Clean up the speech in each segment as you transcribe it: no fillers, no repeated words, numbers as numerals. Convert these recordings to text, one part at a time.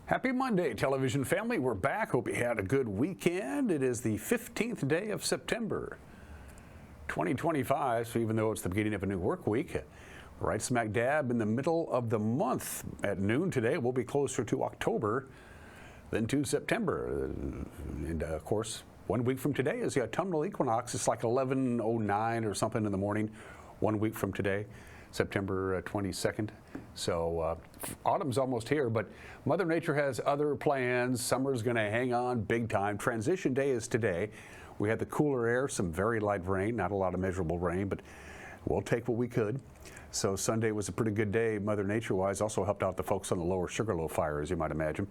Happy Monday, television family. We're back. Hope you had a good weekend. It is the 15th day of September, 2025. So even though it's the beginning of a new work week, right smack dab in the middle of the month at noon today, we'll be closer to October than to September. And of course, 1 week from today is the autumnal equinox. It's like 11:09 or something in the morning. 1 week from today, September 22nd. So autumn's almost here, but Mother Nature has other plans. Summer's going to hang on big time. Transition day is today. We had the cooler air, some very light rain, not a lot of measurable rain, but we'll take what we could. So Sunday was a pretty good day, Mother Nature-wise. Also helped out the folks on the lower Sugarloaf fire, as you might imagine.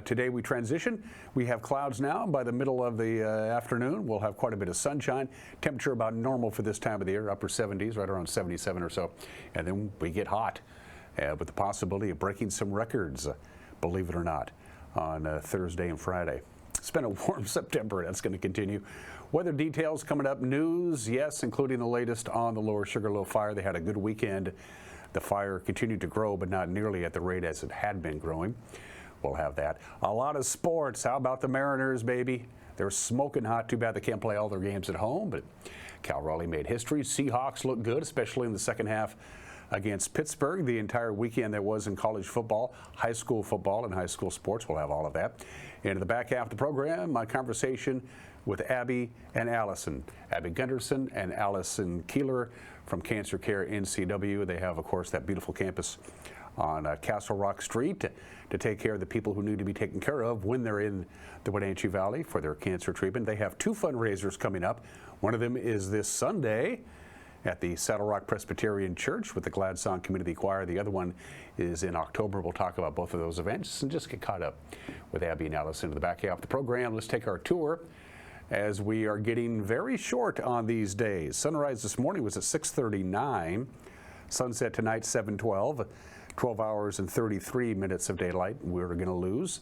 Today we transition. We have clouds now. By the middle of the afternoon, we'll have quite a bit of sunshine. Temperature about normal for this time of the year, upper 70s, right around 77 or so. And then we get hot with the possibility of breaking some records, believe it or not, on Thursday and Friday. It's been a warm September. That's going to continue. Weather details coming up. News, yes, including the latest on the lower Sugarloaf fire. They had a good weekend. The fire continued to grow, but not nearly at the rate as it had been growing. We'll have that. A lot of sports. How about the Mariners, baby? They're smoking hot. Too bad they can't play all their games at home, but Cal Raleigh made history. Seahawks look good, especially in the second half against Pittsburgh. The entire weekend there was in college football, high school football, and high school sports. We'll have all of that. And in the back half of the program, my conversation with Abby and Allison. Abby Gunderson and Allison Keeler from Cancer Care NCW. They have, of course, that beautiful campus on Castle Rock Street to take care of the people who need to be taken care of when they're in the Wenatchee Valley for their cancer treatment. They have two fundraisers coming up. One of them is this Sunday at the Saddle Rock Presbyterian Church with the Glad Song Community Choir. The other one is in October. We'll talk about both of those events and just get caught up with Abby and Allison in the back half of the program. Let's take our tour as we are getting very short on these days. Sunrise this morning was at 6:39. Sunset tonight, 7:12. 12 hours and 33 minutes of daylight. We're going to lose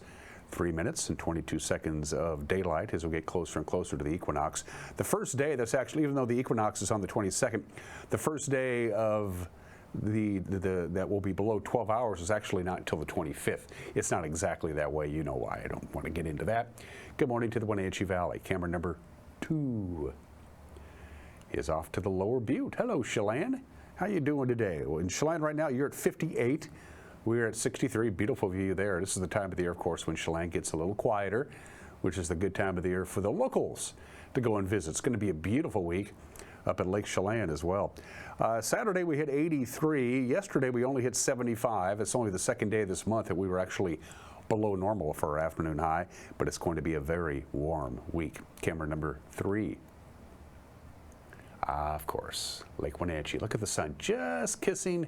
3 minutes and 22 seconds of daylight as we get closer and closer to the equinox. The first day, that's actually, even though the equinox is on the 22nd, the first day of that will be below 12 hours is actually not until the 25th. It's not exactly that way. You know why. I don't want to get into that. Good morning to the Wenatchee Valley. Camera number 2 is off to the lower Butte. Hello, Chelan. How you doing today? Well, in Chelan right now, you're at 58. We're at 63. Beautiful view there. This is the time of the year, of course, when Chelan gets a little quieter, which is the good time of the year for the locals to go and visit. It's going to be a beautiful week up at Lake Chelan as well. Saturday, we hit 83. Yesterday, we only hit 75. It's only the second day of this month that we were actually below normal for our afternoon high, but it's going to be a very warm week. Camera number 3. Of course, Lake Wenatchee. Look at the sun just kissing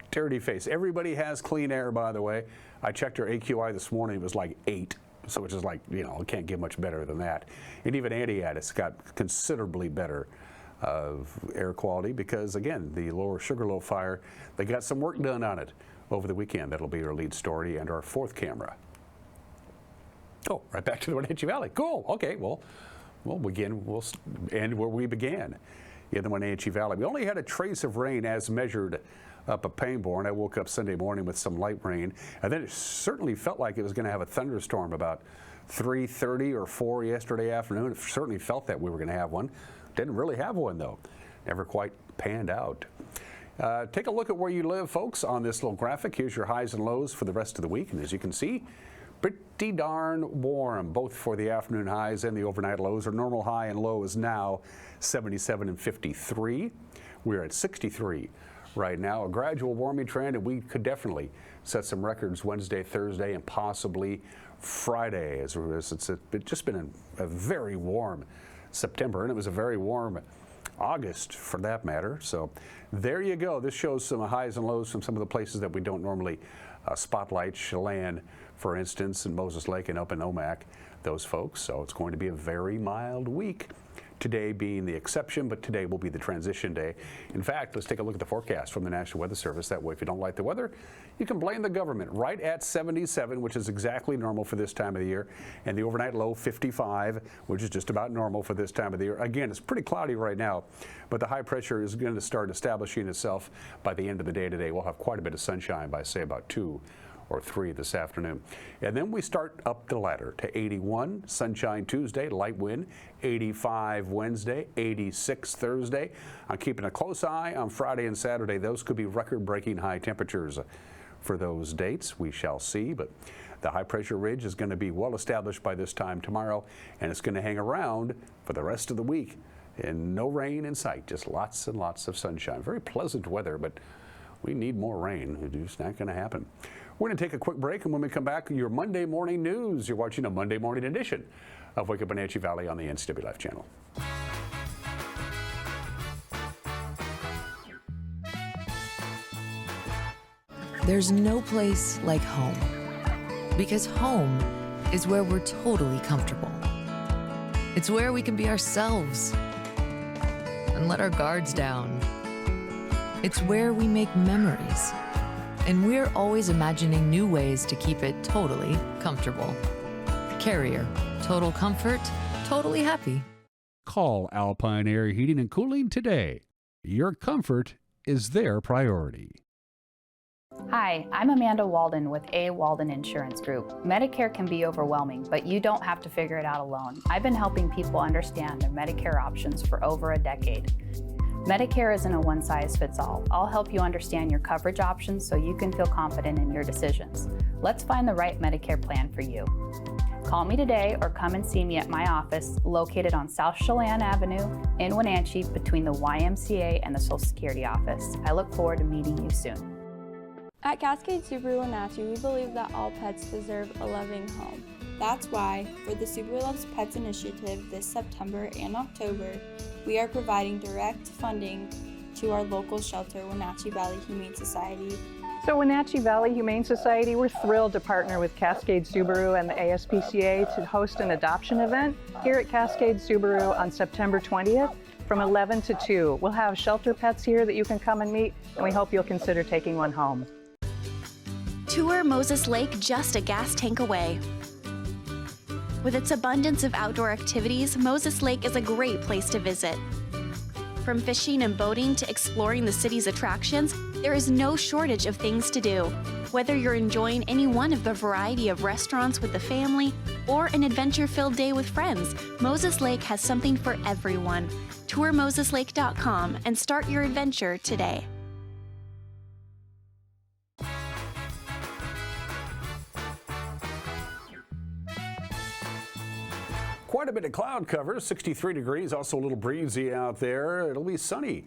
dirty face. Everybody has clean air, by the way. I checked our AQI this morning. It was like 8, so which is like, you know, it can't get much better than that. And even Antiochus got considerably better air quality because, again, the lower Sugarloaf fire, they got some work done on it over the weekend. That'll be our lead story and our fourth camera. Oh, right back to the Wenatchee Valley. Cool. Okay, we'll end where we began. In the Wenatchee Valley. We only had a trace of rain as measured up at Pangborn. I woke up Sunday morning with some light rain, and then it certainly felt like it was going to have a thunderstorm about 3:30 or 4 yesterday afternoon. It certainly felt that we were going to have one. Didn't really have one, though. Never quite panned out. Take a look at where you live, folks, on this little graphic. Here's your highs and lows for the rest of the week, and as you can see, pretty darn warm, both for the afternoon highs and the overnight lows. Our normal high and low is now 77 and 53. We're at 63 right now. A gradual warming trend, and we could definitely set some records Wednesday, Thursday, and possibly Friday. It's just been a very warm September, and it was a very warm August for that matter. So there you go. This shows some highs and lows from some of the places that we don't normally spotlight. Chelan, for instance, and Moses Lake and up in Omak, those folks. So it's going to be a very mild week. Today being the exception, but today will be the transition day. In fact, let's take a look at the forecast from the National Weather Service. That way, if you don't like the weather, you can blame the government. Right at 77, which is exactly normal for this time of the year, and the overnight low 55, which is just about normal for this time of the year. Again, it's pretty cloudy right now, but the high pressure is going to start establishing itself by the end of the day today. We'll have quite a bit of sunshine by, say, about 2 or 3 this afternoon. And then we start up the ladder to 81, sunshine Tuesday, light wind, 85 Wednesday, 86 Thursday. I'm keeping a close eye on Friday and Saturday. Those could be record-breaking high temperatures for those dates. We shall see, but the high pressure ridge is going to be well established by this time tomorrow, and it's going to hang around for the rest of the week. And no rain in sight, just lots and lots of sunshine. Very pleasant weather, but we need more rain. It's just not going to happen. We're going to take a quick break, and when we come back, your Monday morning news. You're watching a Monday morning edition of Wake Up Wenatchee Valley on the NCWLIFE channel. There's no place like home, because home is where we're totally comfortable. It's where we can be ourselves and let our guards down. It's where we make memories, and we're always imagining new ways to keep it totally comfortable. Carrier, total comfort, totally happy. Call Alpine Air Heating and Cooling today. Your comfort is their priority. Hi, I'm Amanda Walden with A. Walden Insurance Group. Medicare can be overwhelming, but you don't have to figure it out alone. I've been helping people understand their Medicare options for over a decade. Medicare isn't a one-size-fits-all. I'll help you understand your coverage options so you can feel confident in your decisions. Let's find the right Medicare plan for you. Call me today or come and see me at my office located on South Chelan Avenue in Wenatchee between the YMCA and the Social Security office. I look forward to meeting you soon. At Cascade Subaru Wenatchee, we believe that all pets deserve a loving home. That's why, for the Subaru Loves Pets initiative this September and October, we are providing direct funding to our local shelter, Wenatchee Valley Humane Society. So Wenatchee Valley Humane Society, we're thrilled to partner with Cascade Subaru and the ASPCA to host an adoption event here at Cascade Subaru on September 20th from 11 to 2. We'll have shelter pets here that you can come and meet, and we hope you'll consider taking one home. Tour Moses Lake just a gas tank away. With its abundance of outdoor activities, Moses Lake is a great place to visit. From fishing and boating to exploring the city's attractions, there is no shortage of things to do. Whether you're enjoying any one of the variety of restaurants with the family or an adventure-filled day with friends, Moses Lake has something for everyone. Tour moseslake.com and start your adventure today. Quite a bit of cloud cover, 63 degrees, also a little breezy out there. It'll be sunny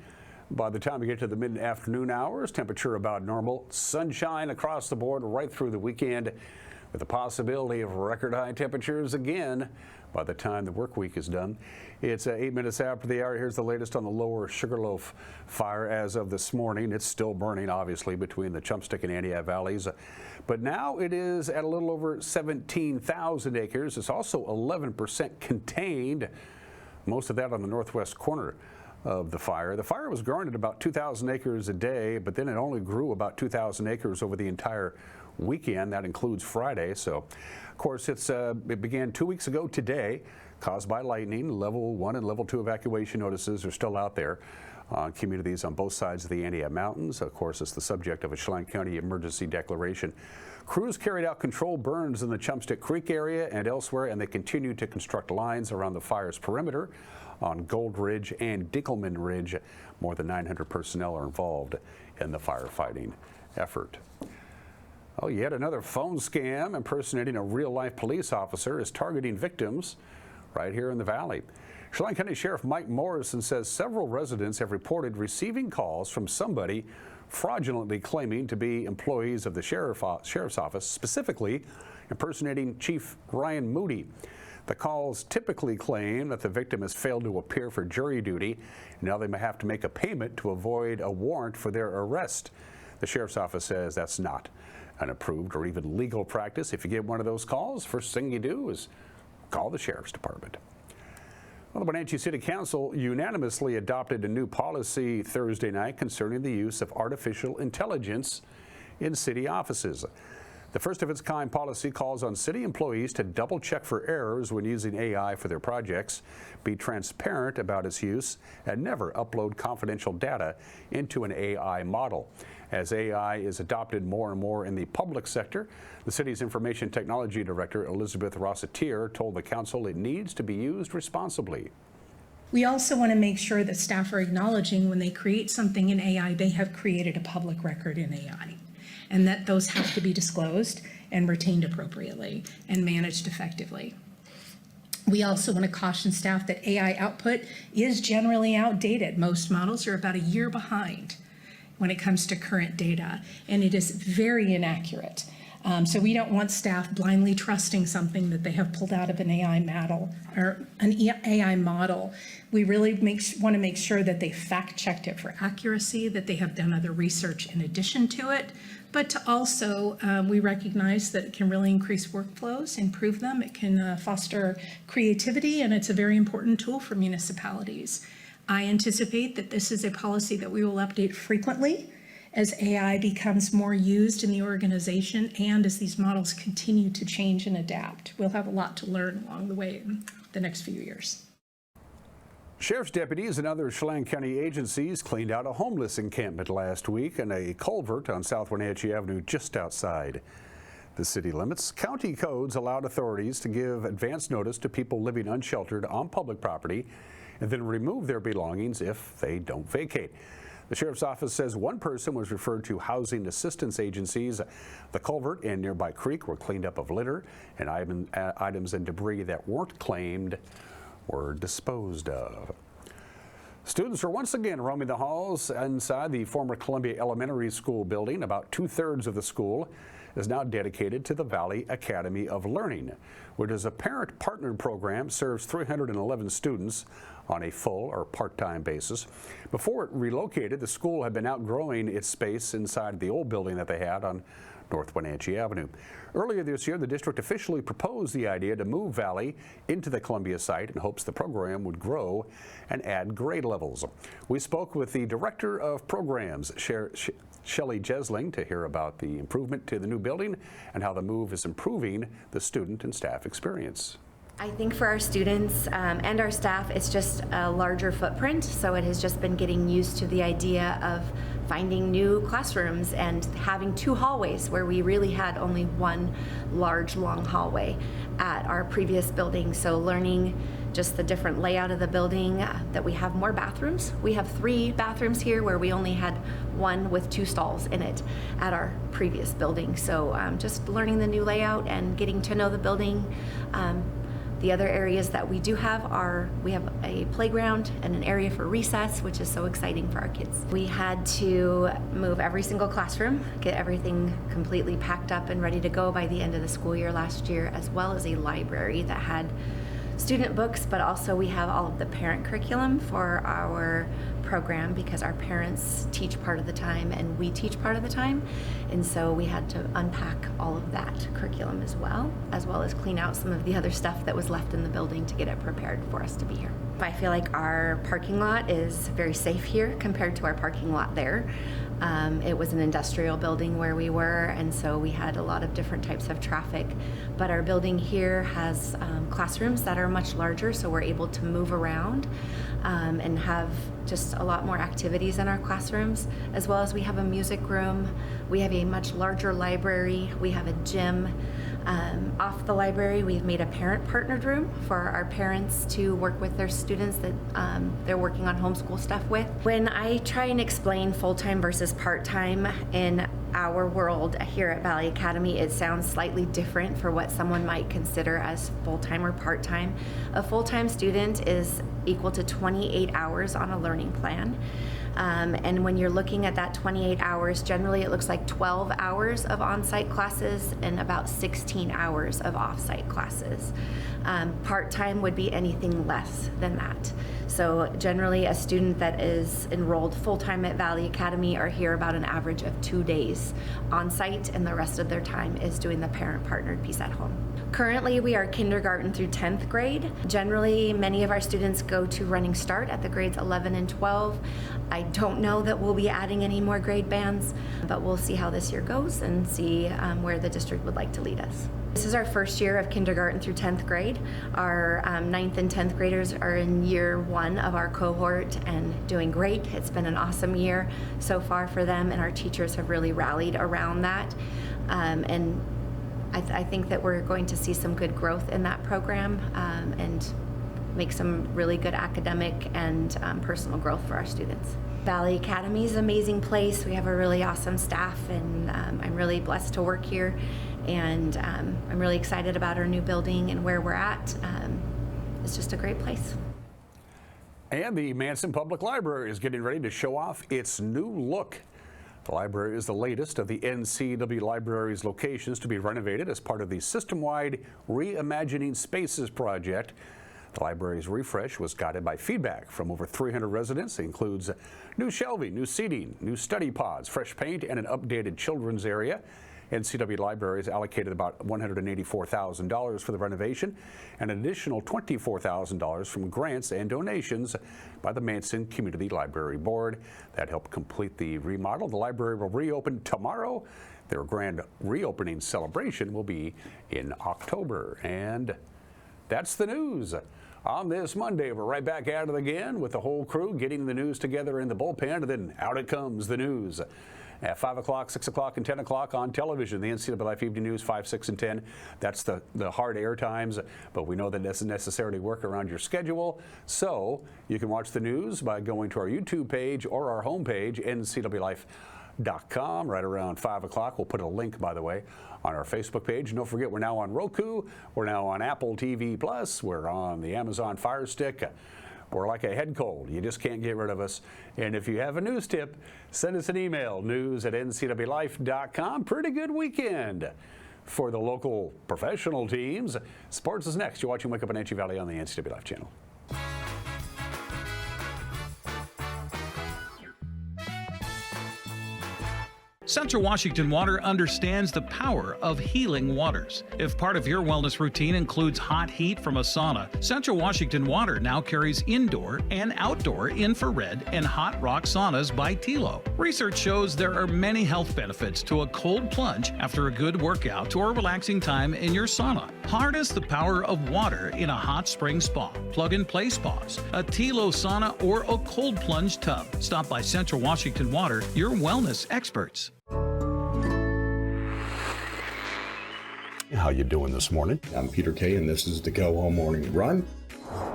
by the time we get to the mid-afternoon hours. Temperature about normal. Sunshine across the board right through the weekend with the possibility of record high temperatures again by the time the work week is done. It's 8 minutes after the hour. Here's the latest on the lower Sugarloaf fire as of this morning. It's still burning, obviously, between the Chumpstick and Antioch valleys. But now it is at a little over 17,000 acres. It's also 11% contained, most of that on the northwest corner of the fire. The fire was growing at about 2,000 acres a day, but then it only grew about 2,000 acres over the entire weekend. That includes Friday. So, of course, it began 2 weeks ago today, caused by lightning. Level 1 and Level 2 evacuation notices are still out there on communities on both sides of the Antioch Mountains. Of course, it's the subject of a Chelan County emergency declaration. Crews carried out controlled burns in the Chumpstick Creek area and elsewhere, and they continue to construct lines around the fire's perimeter on Gold Ridge and Dinkelman Ridge. More than 900 personnel are involved in the firefighting effort. Oh, yet another phone scam impersonating a real-life police officer is targeting victims right here in the valley. Chelan County Sheriff Mike Morrison says several residents have reported receiving calls from somebody fraudulently claiming to be employees of the sheriff's office, specifically impersonating Chief Ryan Moody. The calls typically claim that the victim has failed to appear for jury duty. Now they may have to make a payment to avoid a warrant for their arrest. The sheriff's office says that's not an approved or even legal practice. If you get one of those calls, first thing you do is call the sheriff's department. Well, the Wenatchee City Council unanimously adopted a new policy Thursday night concerning the use of artificial intelligence in city offices. The first of its kind policy calls on city employees to double check for errors when using AI for their projects, be transparent about its use, and never upload confidential data into an AI model. As AI is adopted more and more in the public sector, the city's information technology director, Elizabeth Rossetier, told the council it needs to be used responsibly. We also want to make sure that staff are acknowledging when they create something in AI, they have created a public record in AI, and that those have to be disclosed and retained appropriately and managed effectively. We also want to caution staff that AI output is generally outdated. Most models are about a year behind when it comes to current data, and it is very inaccurate. So we don't want staff blindly trusting something that they have pulled out of an AI model or an AI model. We really want to make sure that they fact-checked it for accuracy, that they have done other research in addition to it, but to also, we recognize that it can really increase workflows, improve them, it can foster creativity, and it's a very important tool for municipalities. I anticipate that this is a policy that we will update frequently as AI becomes more used in the organization and as these models continue to change and adapt. We'll have a lot to learn along the way in the next few years. Sheriff's deputies and other Chelan County agencies cleaned out a homeless encampment last week in a culvert on South Wenatchee Avenue just outside the city limits. County codes allowed authorities to give advance notice to people living unsheltered on public property and then remove their belongings if they don't vacate. The sheriff's office says one person was referred to housing assistance agencies. The culvert and nearby creek were cleaned up of litter, and items and debris that weren't claimed were disposed of. Students are once again roaming the halls inside the former Columbia Elementary School building. About 2/3 of the school is now dedicated to the Valley Academy of Learning, which is a parent-partnered program, serves 311 students on a full or part-time basis. Before it relocated, the school had been outgrowing its space inside the old building that they had on North Wenatchee Avenue. Earlier this year, the district officially proposed the idea to move Valley into the Columbia site in hopes the program would grow and add grade levels. We spoke with the Director of Programs, Shelley Jesling, to hear about the improvement to the new building and how the move is improving the student and staff experience. I think for our students and our staff, it's just a larger footprint, so it has just been getting used to the idea of finding new classrooms and having two hallways where we really had only one large, long hallway at our previous building. So learning just the different layout of the building, that we have more bathrooms. We have 3 bathrooms here where we only had one with 2 stalls in it at our previous building. So just learning the new layout and getting to know the building. The other areas that we do have are, we have a playground and an area for recess, which is so exciting for our kids. We had to move every single classroom, get everything completely packed up and ready to go by the end of the school year last year, as well as a library that had student books, but also we have all of the parent curriculum for our program because our parents teach part of the time and we teach part of the time. And so we had to unpack all of that curriculum as well as clean out some of the other stuff that was left in the building to get it prepared for us to be here. I feel like our parking lot is very safe here compared to our parking lot there. It was an industrial building where we were, and so we had a lot of different types of traffic. But our building here has classrooms that are much larger, so we're able to move around and have just a lot more activities in our classrooms, as well as we have a music room. We have a much larger library. We have a gym. Off the library, we've made a parent-partnered room for our parents to work with their students that they're working on homeschool stuff with. When I try and explain full-time versus part-time in our world here at Valley Academy, it sounds slightly different for what someone might consider as full-time or part-time. A full-time student is equal to 28 hours on a learning plan. And when you're looking at that 28 hours, generally it looks like 12 hours of on-site classes and about 16 hours of off-site classes. Part-time would be anything less than that. So generally a student that is enrolled full-time at Valley Academy are here about an average of 2 days on-site, and the rest of their time is doing the parent-partnered piece at home. Currently, we are kindergarten through 10th grade. Generally, many of our students go to Running Start at the grades 11 and 12. I don't know that we'll be adding any more grade bands, but we'll see how this year goes and see where the district would like to lead us. This is our first year of kindergarten through 10th grade. Our 9th and 10th graders are in year 1 of our cohort and doing great. It's been an awesome year so far for them, and our teachers have really rallied around that. And I think that we're going to see some good growth in that program and make some really good academic and personal growth for our students. Valley Academy is an amazing place. We have a really awesome staff, and I'm really blessed to work here. And I'm really excited about our new building and where we're at. It's just a great place. And the Manson Public Library is getting ready to show off its new look. The library is the latest of the NCW Library's locations to be renovated as part of the system-wide Reimagining Spaces project. The library's refresh was guided by feedback from over 300 residents. It includes new shelving, new seating, new study pods, fresh paint, and an updated children's area. NCW Libraries allocated about $184,000 for the renovation and an additional $24,000 from grants and donations by the Manson Community Library Board. That helped complete the remodel. The library will reopen tomorrow. Their grand reopening celebration will be in October. And that's the news. On this Monday, we're right back at it again with the whole crew getting the news together in the bullpen, and then out it comes the news. At 5 o'clock, 6 o'clock, and 10 o'clock on television, the NCWLIFE Evening News, 5, 6, and 10. That's the hard air times, but we know that doesn't necessarily work around your schedule. So you can watch the news by going to our YouTube page or our homepage, NCWLIFE.com. Right around 5 o'clock. We'll put a link, by the way, on our Facebook page. And don't forget, we're now on Roku. We're now on Apple TV+. We're on the Amazon Fire Stick. We're like a head cold. You just can't get rid of us. And if you have a news tip, send us an email, news@ncwlife.com. Pretty good weekend for the local professional teams. Sports is next. You're watching Wake Up Wenatchee Valley on the NCW Life channel. Central Washington Water understands the power of healing waters. If part of your wellness routine includes hot heat from a sauna, Central Washington Water now carries indoor and outdoor infrared and hot rock saunas by Tilo. Research shows there are many health benefits to a cold plunge after a good workout or relaxing time in your sauna. Harness the power of water in a hot spring spa, plug-and-play spas, a Tilo sauna, or a cold plunge tub. Stop by Central Washington Water, your wellness experts. How you doing this morning? I'm Peter Kay, and this is the Go Home Morning Run.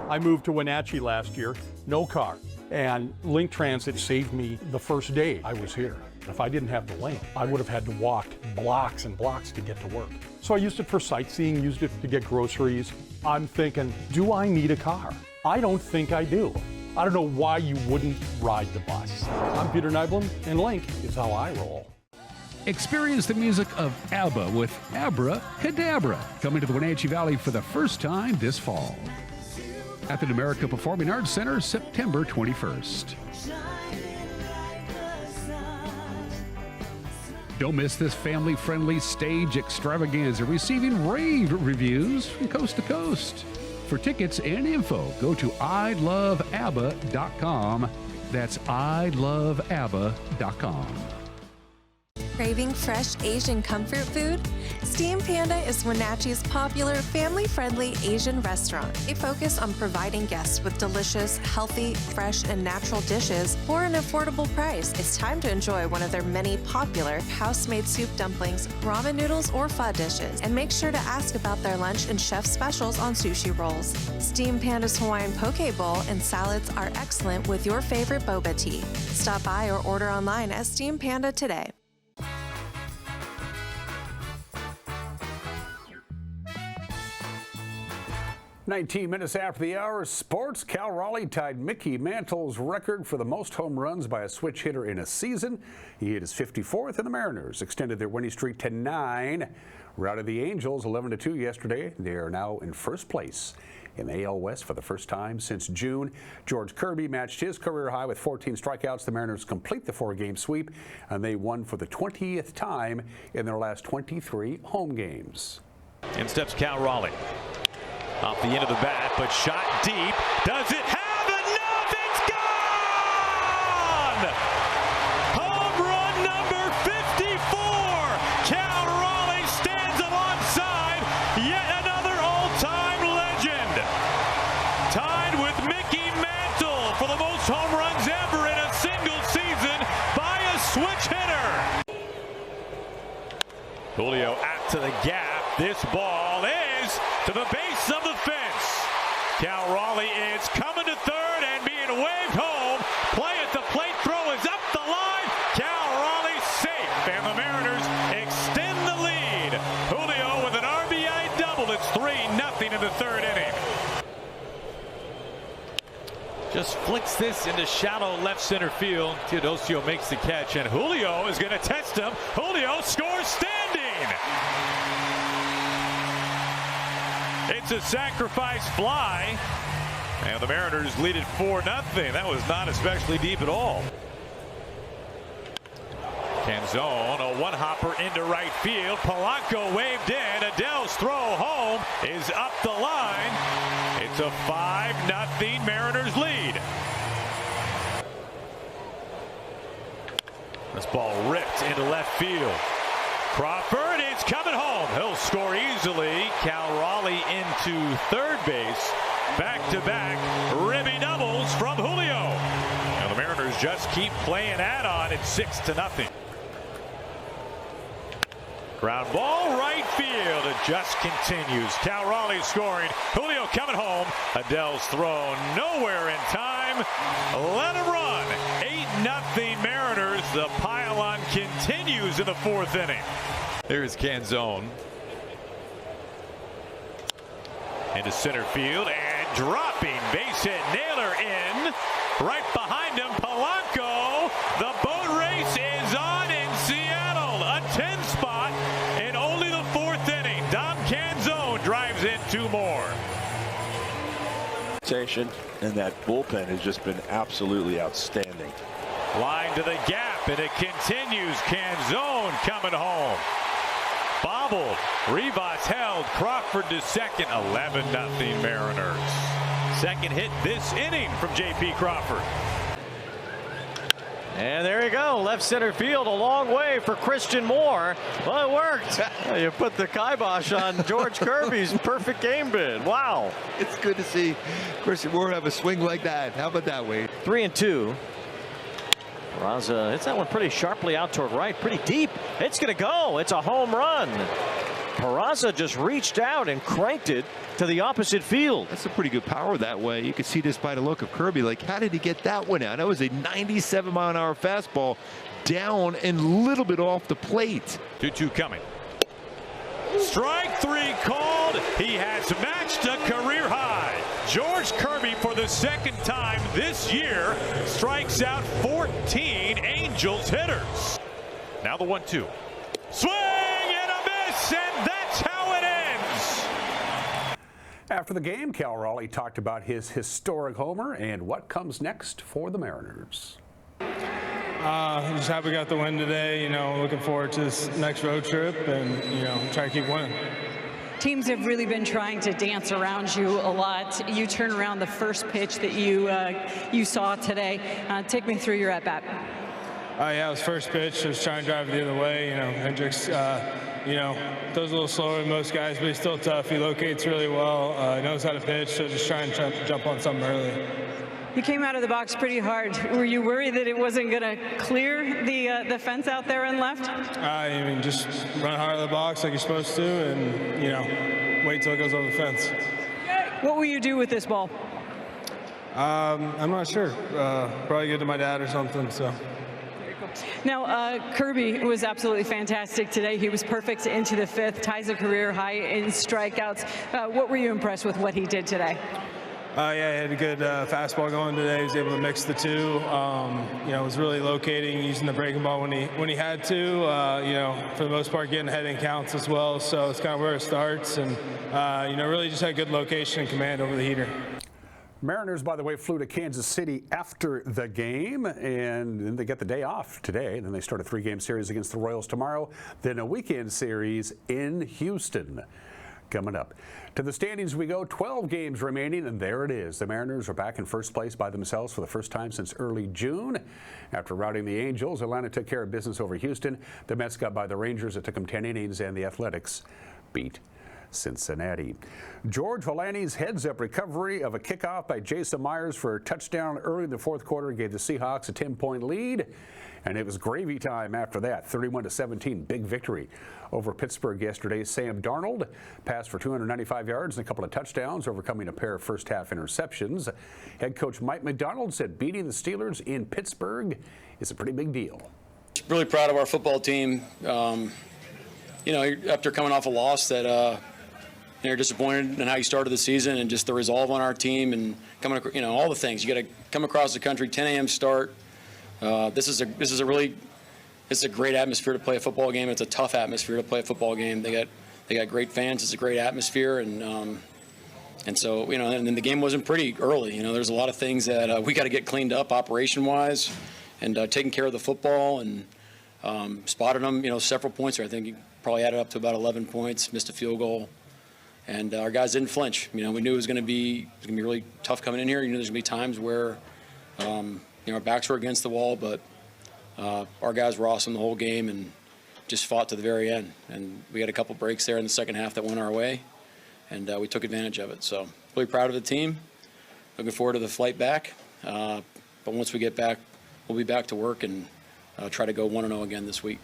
I moved to Wenatchee last year, no car, and Link Transit saved me the first day I was here. If I didn't have the link, I would have had to walk blocks and blocks to get to work. So I used it for sightseeing, used it to get groceries. I'm thinking, do I need a car? I don't think I do. I don't know why you wouldn't ride the bus. I'm Peter Nyblum, and Link is how I roll. Experience the music of ABBA with Abra Cadabra, coming to the Wenatchee Valley for the first time this fall at the America Performing Arts Center, September 21st. Don't miss this family-friendly stage extravaganza, receiving rave reviews from coast to coast. For tickets and info, go to iloveabba.com. That's iloveabba.com. Craving fresh Asian comfort food? Steam Panda is Wenatchee's popular family-friendly Asian restaurant. They focus on providing guests with delicious, healthy, fresh, and natural dishes for an affordable price. It's time to enjoy one of their many popular house-made soup dumplings, ramen noodles, or pho dishes. And make sure to ask about their lunch and chef specials on sushi rolls. Steam Panda's Hawaiian poke bowl and salads are excellent with your favorite boba tea. Stop by or order online at Steam Panda today. 19 minutes after the hour, sports. Cal Raleigh tied Mickey Mantle's record for the most home runs by a switch hitter in a season. He hit his 54th, and the Mariners extended their winning streak to 9. Routed the Angels 11-2 yesterday. They are now in first place in the AL West for the first time since June. George Kirby matched his career high with 14 strikeouts. The Mariners complete the 4-game sweep, and they won for the 20th time in their last 23 home games. In steps Cal Raleigh. Off the end of the bat, but shot deep. Does it have enough? It's gone! Home run number 54. Cal Raleigh stands alongside Julio out to the gap. This ball is to the base of the fence. Cal Raleigh is coming to third and being waved home. Play at the plate. Throw is up the line. Cal Raleigh safe. And the Mariners extend the lead. Julio with an RBI double. It's 3-0 in the third inning. Just flicks this into shallow left center field. Teodosio makes the catch, and Julio is going to test him. Julio scores standing. It's a sacrifice fly, and the Mariners lead it 4-0. That was not especially deep at all. Canzone, a one-hopper into right field. Polanco waved in. Adele's throw home is up the line. It's a 5-0 Mariners lead. This ball ripped into left field. Crawford is coming home. He'll score easily. Cal Raleigh into third base. Back-to-back ribby doubles from Julio. And the Mariners just keep playing on. It's 6-0. Ground ball, right field. It just continues. Cal Raleigh scoring. Julio coming home. Adele's throw nowhere in time. Let him run. 8-0 Mariners. The pile-on continues in the fourth inning. There's Canzone. Into center field and dropping. Base hit. Naylor in. Right behind him, Polanco. The boat race is on in Seattle. A 10 spot in only the fourth inning. Dom Canzone drives in two more. And that bullpen has just been absolutely outstanding. Line to the gap, and it continues. Canzone coming home. Bobbled. Rivas held. Crawford to second. 11-0 Mariners. Second hit this inning from J.P. Crawford. And there you go, left center field, a long way for Christian Moore. Well, it worked. You put the kibosh on George Kirby's perfect game bid. Wow. It's good to see Christian Moore have a swing like that. How about that, Wade? 3-2. Peraza hits that one pretty sharply out toward right, pretty deep. It's going to go. It's a home run. Peraza just reached out and cranked it to the opposite field. That's a pretty good power that way. You could see this by the look of Kirby. Like, how did he get that one out? That was a 97-mile-an-hour fastball down and a little bit off the plate. 2-2 coming. Strike three called. He has matched a career high. George Kirby, for the second time this year, strikes out 14 Angels hitters. Now the 1-2. Swing and a miss, and that's how it ends. After the game, Cal Raleigh talked about his historic homer and what comes next for the Mariners. Just happy we got the win today. You know, looking forward to this next road trip and, you know, try to keep winning. Teams have really been trying to dance around you a lot. You turn around the first pitch that you saw today. Take me through your at-bat. Yeah, it was first pitch. I was trying to drive it the other way. You know, Hendricks, you know, throws a little slower than most guys, but he's still tough. He locates really well. He knows how to pitch, so just try and jump on something early. You came out of the box pretty hard. Were you worried that it wasn't going to clear the fence out there and left? I mean, just run hard out of the box like you're supposed to, and, you know, wait till it goes over the fence. What will you do with this ball? I'm not sure. Probably give it to my dad or something. So. Now, Kirby was absolutely fantastic today. He was perfect into the fifth, ties a career high in strikeouts. What were you impressed with what he did today? Yeah, he had a good fastball going today. He was able to mix the two. You know, was really locating, using the breaking ball when he had to. You know, for the most part, getting ahead in counts as well. So it's kind of where it starts, and you know, really just had good location and command over the heater. Mariners, by the way, flew to Kansas City after the game, and then they get the day off today. Then they start a 3-game series against the Royals tomorrow, then a weekend series in Houston coming up. To the standings we go, 12 games remaining, and there it is. The Mariners are back in first place by themselves for the first time since early June. After routing the Angels, Atlanta took care of business over Houston. The Mets got by the Rangers. It took them 10 innings, and the Athletics beat Cincinnati. George Holani's heads-up recovery of a kickoff by Jason Myers for a touchdown early in the fourth quarter gave the Seahawks a 10-point lead. And it was gravy time after that. 31-17, big victory over Pittsburgh yesterday. Sam Darnold passed for 295 yards and a couple of touchdowns, overcoming a pair of first-half interceptions. Head coach Mike McDonald said beating the Steelers in Pittsburgh is a pretty big deal. Really proud of our football team. You know, after coming off a loss that you're disappointed in how you started the season and just the resolve on our team and coming, you know, all the things. You got to come across the country, 10 a.m. start. This is a great atmosphere to play a football game. It's a tough atmosphere to play a football game. They got great fans. It's a great atmosphere, and so, you know, and then the game wasn't pretty early. You know, there's a lot of things that we got to get cleaned up operation-wise, and taking care of the football, and spotted them. You know, several points there. I think you probably added up to about 11 points. Missed a field goal. And our guys didn't flinch. You know, we knew it was going to be really tough coming in here. You know, there's going to be times where, you know, our backs were against the wall, but our guys were awesome the whole game and just fought to the very end. And we had a couple breaks there in the second half that went our way, and we took advantage of it. So really proud of the team. Looking forward to the flight back. But once we get back, we'll be back to work and try to go 1-0 again this week.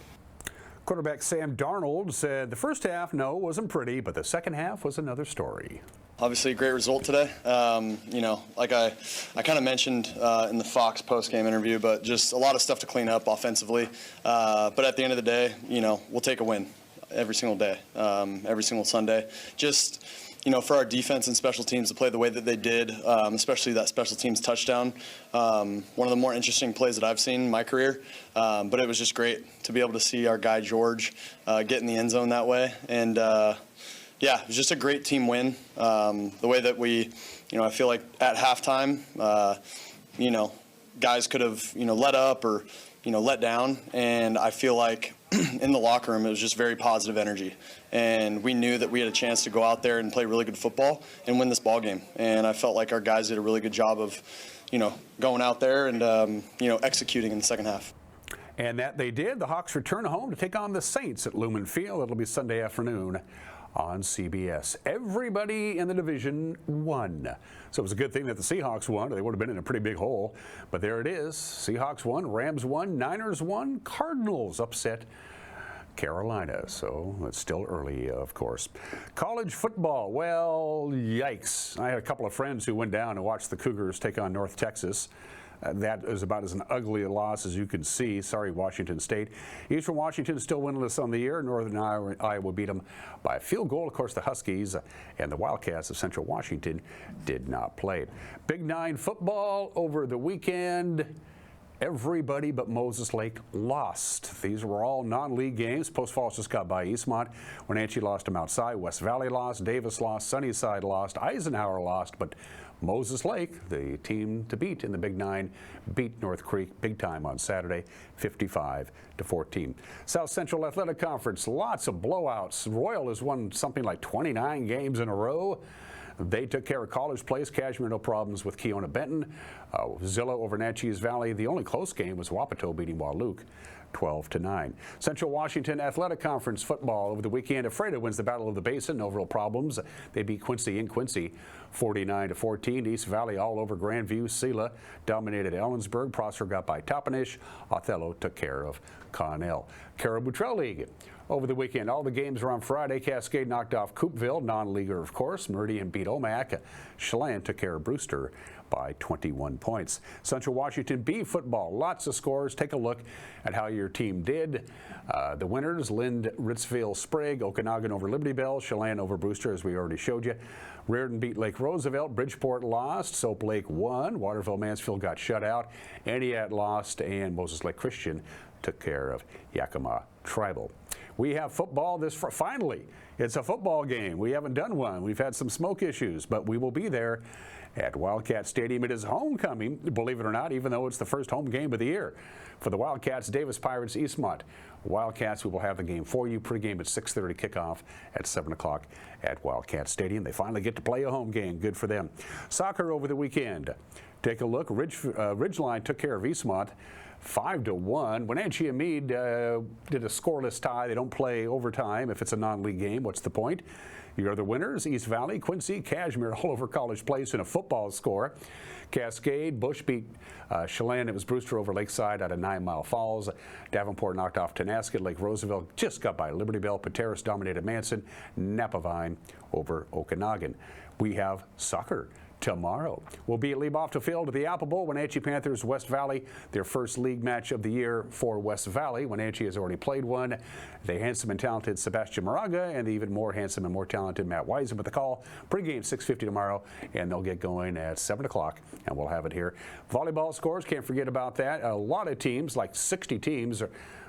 Quarterback Sam Darnold said the first half, no, wasn't pretty, but the second half was another story. Obviously a great result today. You know, like I kind of mentioned in the Fox post-game interview, but just a lot of stuff to clean up offensively. But at the end of the day, you know, we'll take a win every single day, every single Sunday. Just, you know, for our defense and special teams to play the way that they did, especially that special teams touchdown, one of the more interesting plays that I've seen in my career. But it was just great to be able to see our guy George get in the end zone that way. And yeah, it was just a great team win. The way that we, you know, I feel like at halftime, you know, guys could have, you know, let up or, you know, let down. And I feel like in the locker room, it was just very positive energy. And we knew that we had a chance to go out there and play really good football and win this ball game. And I felt like our guys did a really good job of, you know, going out there and, you know, executing in the second half. And that they did. The Hawks return home to take on the Saints at Lumen Field. It'll be Sunday afternoon on CBS. Everybody in the division won. So it was a good thing that the Seahawks won, or they would have been in a pretty big hole. But there it is. Seahawks won, Rams won, Niners won, Cardinals upset Carolina. So it's still early, of course. College football, well, yikes. I had a couple of friends who went down and watched the Cougars take on North Texas. That is about as an ugly a loss as you can see. Sorry, Washington State. Eastern Washington is still winless on the year. Northern Iowa beat them by a field goal. Of course, the Huskies and the Wildcats of Central Washington did not play. Big Nine football over the weekend. Everybody but Moses Lake lost. These were all non-league games. Post Falls just got by Eastmont. Wenatchee lost to Mount Si. West Valley lost. Davis lost. Sunnyside lost. Eisenhower lost. But Moses Lake, the team to beat in the Big Nine, beat North Creek big time on Saturday, 55-14. South Central Athletic Conference, lots of blowouts. Royal has won something like 29 games in a row. They took care of College Place. Cashmere, no problems with Keona Benton. Zillow over Natchez Valley. The only close game was Wapato beating Wahluke 12-9. Central Washington Athletic Conference football over the weekend. Ephrata wins the Battle of the Basin. No real problems. They beat Quincy in Quincy 49-14. East Valley all over Grandview. Sela dominated Ellensburg. Prosser got by Toppenish. Othello took care of Connell. Caribou Trail League over the weekend. All the games were on Friday. Cascade knocked off Coupeville, non-leaguer of course. Meridian beat Omak. Chelan took care of Brewster by 21 points. Central Washington B football, lots of scores. Take a look at how your team did. The winners, Lind, Ritzville, Sprague, Okanagan over Liberty Bell, Chelan over Brewster, as we already showed you. Reardon beat Lake Roosevelt, Bridgeport lost, Soap Lake won, Waterville Mansfield got shut out, Entiat lost, and Moses Lake Christian took care of Yakima Tribal. We have football finally. It's a football game. We haven't done one. We've had some smoke issues, but we will be there at Wildcat Stadium. It is homecoming, believe it or not, even though it's the first home game of the year. For the Wildcats, Davis Pirates, Eastmont. Wildcats, we will have the game for you. Pregame at 6:30, kickoff at 7 o'clock at Wildcat Stadium. They finally get to play a home game. Good for them. Soccer over the weekend. Take a look. Ridgeline took care of Eastmont 5-1. Wenatchee and Meade did a scoreless tie. They don't play overtime if it's a non-league game. What's the point? Your other winners, East Valley, Quincy, Cashmere, all over College Place in a football score. Cascade, Bush beat Chelan. It was Brewster over Lakeside out of 9 Mile Falls. Davenport knocked off Tenasket. Lake Roosevelt just got by Liberty Bell. Pateros dominated Manson. Napavine over Okanagan. We have soccer tomorrow. We'll be at Leibofta Field at the Apple Bowl. Wenatchee Panthers, West Valley, their first league match of the year for West Valley. Wenatchee has already played one. The handsome and talented Sebastian Moraga and the even more handsome and more talented Matt Wiesen with the call. Pre-game 6:50 tomorrow, and they'll get going at 7 o'clock, and we'll have it here. Volleyball scores, can't forget about that. A lot of teams, like 60 teams,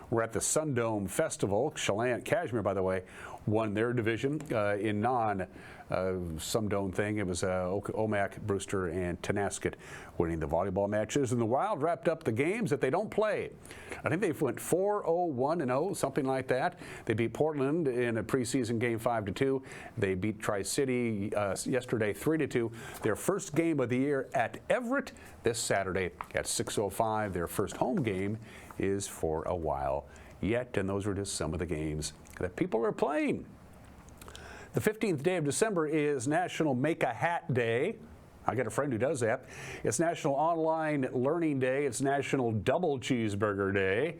were at the Sundome Festival. Chelan, Cashmere, by the way, won their division in non-Sundome thing. It was Omak, Brewster, and Tenasket winning the volleyball matches. And the Wild wrapped up the games that they don't play. I think they went 4-0-1-0, something like that. They beat Portland in a preseason game 5-2. They beat Tri-City yesterday 3-2. Their first game of the year at Everett this Saturday at 6:05. Their first home game is for a while yet, and those are just some of the games that people are playing. The 15th day of December is National Make a Hat Day. I got a friend who does that. It's National Online Learning Day. It's National Double Cheeseburger Day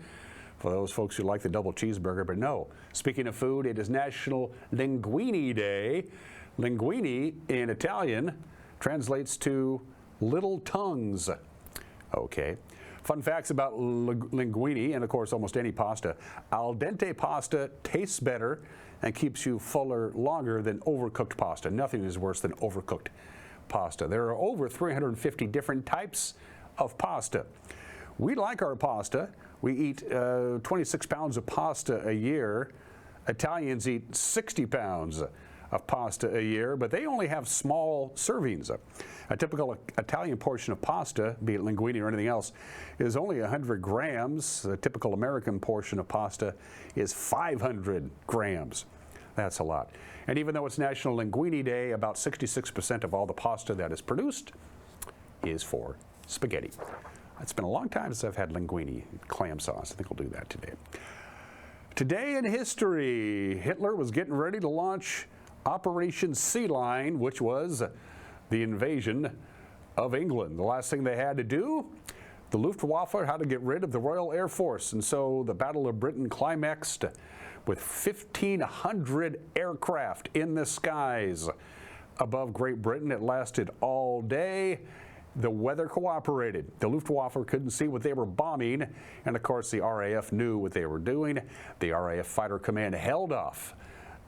for those folks who like the double cheeseburger. But no, speaking of food, it is National Linguine Day. Linguine in Italian translates to little tongues. Okay. Fun facts about linguine, and of course almost any pasta. Al dente pasta tastes better and keeps you fuller longer than overcooked pasta. Nothing is worse than overcooked pasta. There are over 350 different types of pasta. We like our pasta. We eat 26 pounds of pasta a year. Italians eat 60 pounds of pasta a year, but they only have small servings. A typical Italian portion of pasta, be it linguine or anything else, is only 100 grams. A typical American portion of pasta is 500 grams. That's a lot. And even though it's National Linguine Day, about 66% of all the pasta that is produced is for spaghetti. It's been a long time since I've had linguine clam sauce. I think we'll do that today. Today in history, Hitler was getting ready to launch Operation Sea Lion, which was the invasion of England. The last thing they had to do, the Luftwaffe had to get rid of the Royal Air Force, and so the Battle of Britain climaxed with 1,500 aircraft in the skies above Great Britain. It lasted all day. The weather cooperated. The Luftwaffe couldn't see what they were bombing, and of course the RAF knew what they were doing. The RAF Fighter Command held off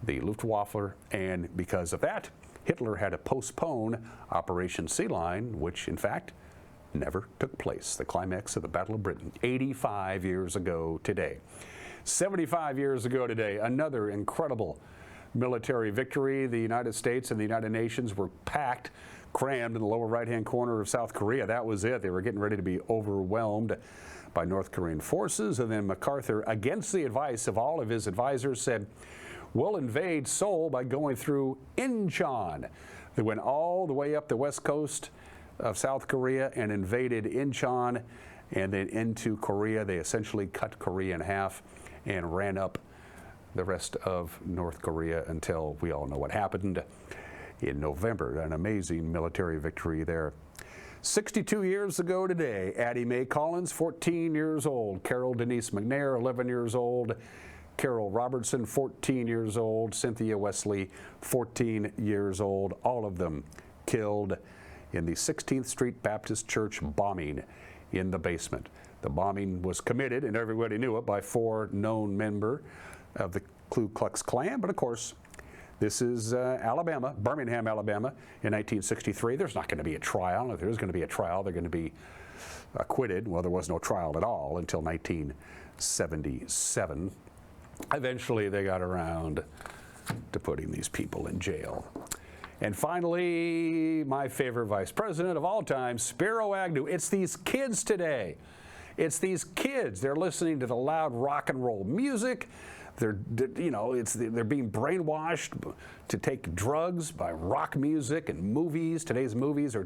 the Luftwaffe, and because of that, Hitler had to postpone Operation Sea Lion, which in fact never took place. The climax of the Battle of Britain, 85 years ago today. 75 years ago today, another incredible military victory. The United States and the United Nations were packed, crammed in the lower right-hand corner of South Korea. That was it. They were getting ready to be overwhelmed by North Korean forces, and then MacArthur, against the advice of all of his advisors, said, we'll invade Seoul by going through Incheon. They went all the way up the west coast of South Korea and invaded Incheon, and then into Korea. They essentially cut Korea in half and ran up the rest of North Korea until we all know what happened in November. An amazing military victory there. 62 years ago today, Addie Mae Collins, 14 years old. Carol Denise McNair, 11 years old. Carol Robertson, 14 years old. Cynthia Wesley, 14 years old. All of them killed in the 16th Street Baptist Church bombing in the basement. The bombing was committed, and everybody knew it, by 4 known members of the Ku Klux Klan. But of course, this is Alabama, Birmingham, Alabama, in 1963. There's not going to be a trial. If there's going to be a trial, they're going to be acquitted. Well, there was no trial at all until 1977. Eventually, they got around to putting these people in jail. And finally, my favorite vice president of all time, Spiro Agnew. It's these kids today. It's these kids. They're listening to the loud rock and roll music. They're being brainwashed to take drugs by rock music and movies. Today's movies are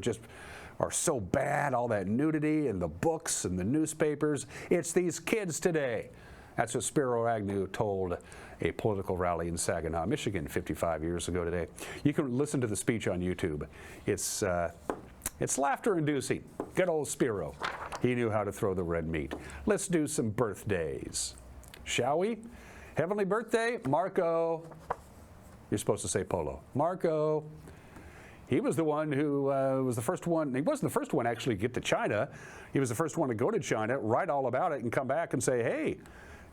so bad. All that nudity and the books and the newspapers. It's these kids today. That's what Spiro Agnew told a political rally in Saginaw, Michigan 55 years ago today. You can listen to the speech on YouTube. It's laughter-inducing. Good old Spiro. He knew how to throw the red meat. Let's do some birthdays, shall we? Heavenly birthday, Marco. You're supposed to say Polo. Marco. He was the one who was the first one. He wasn't the first one actually to get to China. He was the first one to go to China, write all about it, and come back and say, hey,